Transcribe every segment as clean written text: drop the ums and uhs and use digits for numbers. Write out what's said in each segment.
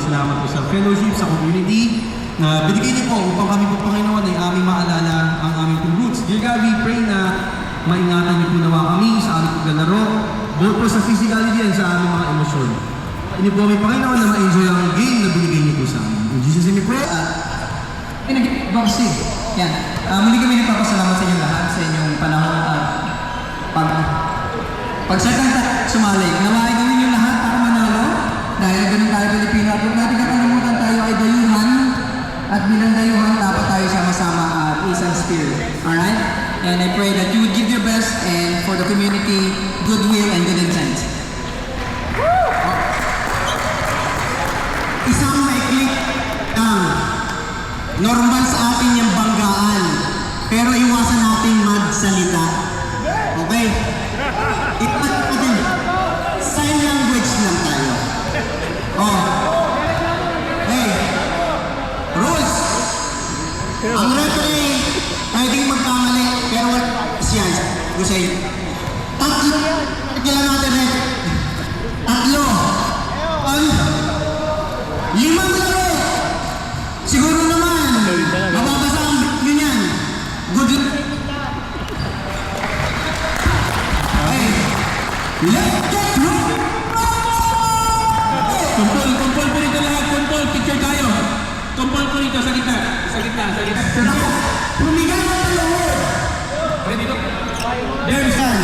salamat po sa fellowship, sa community na binigay niyo po upang kami po, Panginoon, ay aming maalala ang aming pong roots. Dear God, we pray na maingatan niyo po nawa kami sa aming paglalaro, both po sa physicality and sa aming mga emosyon. Hindi po kami, Panginoon, na ma-enjoy ang game na binigay niyo po sa amin. In Jesus' name we pray. Boxing. Yan. Muli kami nagpapasalamat sa inyo lahat sa inyong panahon at pagsakang sumali. Nawain kami ninyo lahat para manalo dahil ganun tayo Pilipino at huwag natin kakalimutan tayo ay dayuhan at bilang dayuhan dapat tayo sama-sama at isang spirit. Alright? And I pray that you would give your best and for the community, goodwill and good intent. Isang maikli normal sa atin yung banggaan, pero iwasan natin magsalita. Okay? Sign language lang tayo. Oh. Hey. Rules. Ang referee, pwedeng magkamali, pero wala siya. Gusto yun. Tatlo. Kailan natin rin. Tatlo. Limang laro. Siguro naman. Mababasa ang yun yan. Good luck. Hey. Let's get through. Kumpol po rito lahat. Kumpol, picture tayo. Kumpol po rito sa gitna. Sa gitna. Pumigay na tayo. Ready to? There's one.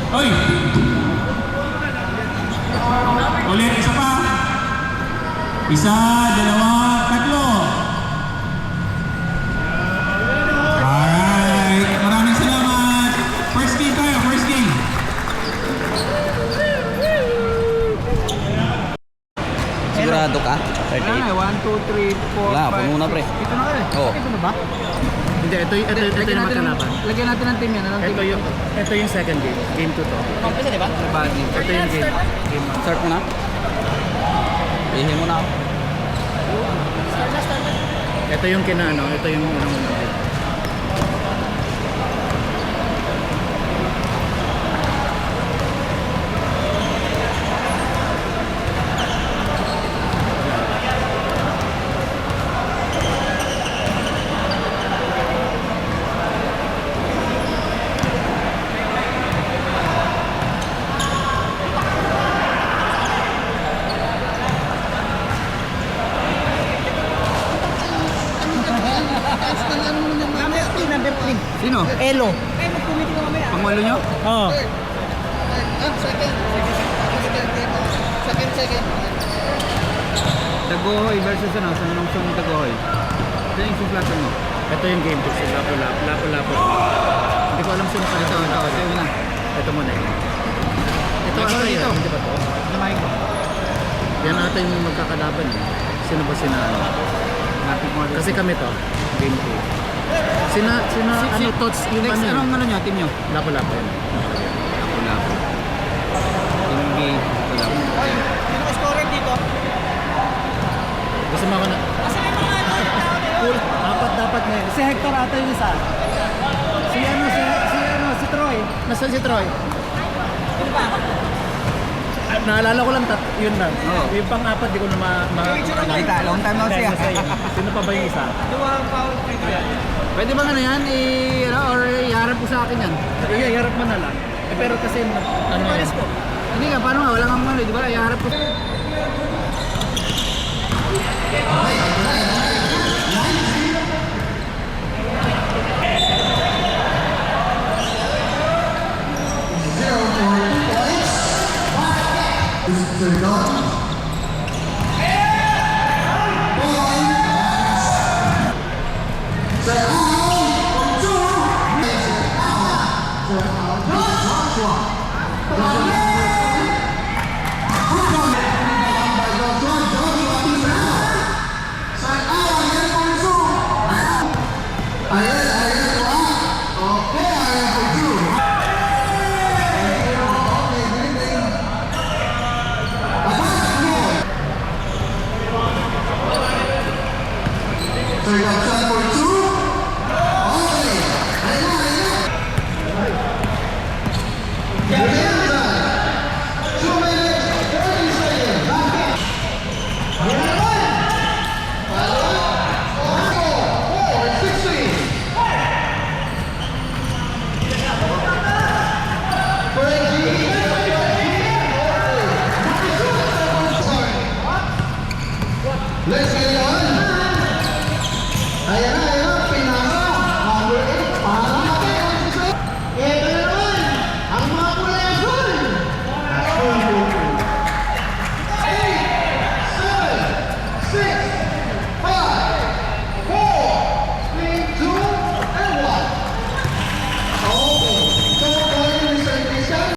Oy! Ulit, isa pa. Isa, dalawa, tatlo. Alright. Maraming salamat. First game tayo, first game. Sigurado ka? 38. 1, 2, 3, 4, Wala, puno na pre. Ito na ka eh. Oo. Ito na ba? Hindi, ito yung matalaban. Lagyan natin ng team yan. Ito yung second game. Game 2 to. Isa, di ba? Ito yung game 1. Start mo na. Ihin mo na ako. Ito yung ito yung unang game. Sino? Elo. Pangulo nyo? Oo. Dagohoy versus ano? Sa Manungsong Dagohoy. Ito yung suplatan mo. Ito yung game 2. Lapo-lapo. Hindi ko alam sino pa Ito yung na. Ito muna eh. Ito Ito, ata ito. yun. Hindi ba ito? Kamay ko. Yan ata yung magkakalaban eh. Sino ba sinalo? Napit mo. Kasi kami to. Game 2. Sina Tots yung Next, ano anong yun? ano nyo? Team nyo? Lapo-lapo yun. Lapo-lapo. Team B. Lapo-lapo. Sino ka scorer dito? Gusto mo ako na... Kasi may mga Cool. Apat dapat na yun. Si Hector ata yung isa. Si Troy. Nasaan si Troy? Sino ba? Naalala ko lang yun lang. Oo. Yung pang-apat di ko na Nakita, long time no siya. Sino pa ba yung isa? Duwang foul free throw. Pwede ba ano yan? Or iharap ko sa akin yan? Iharap mo na lang. Pero kasi ano yun? Hindi nga, paano nga? Wala nga ano, di ba? Iharap ko. Mr. Don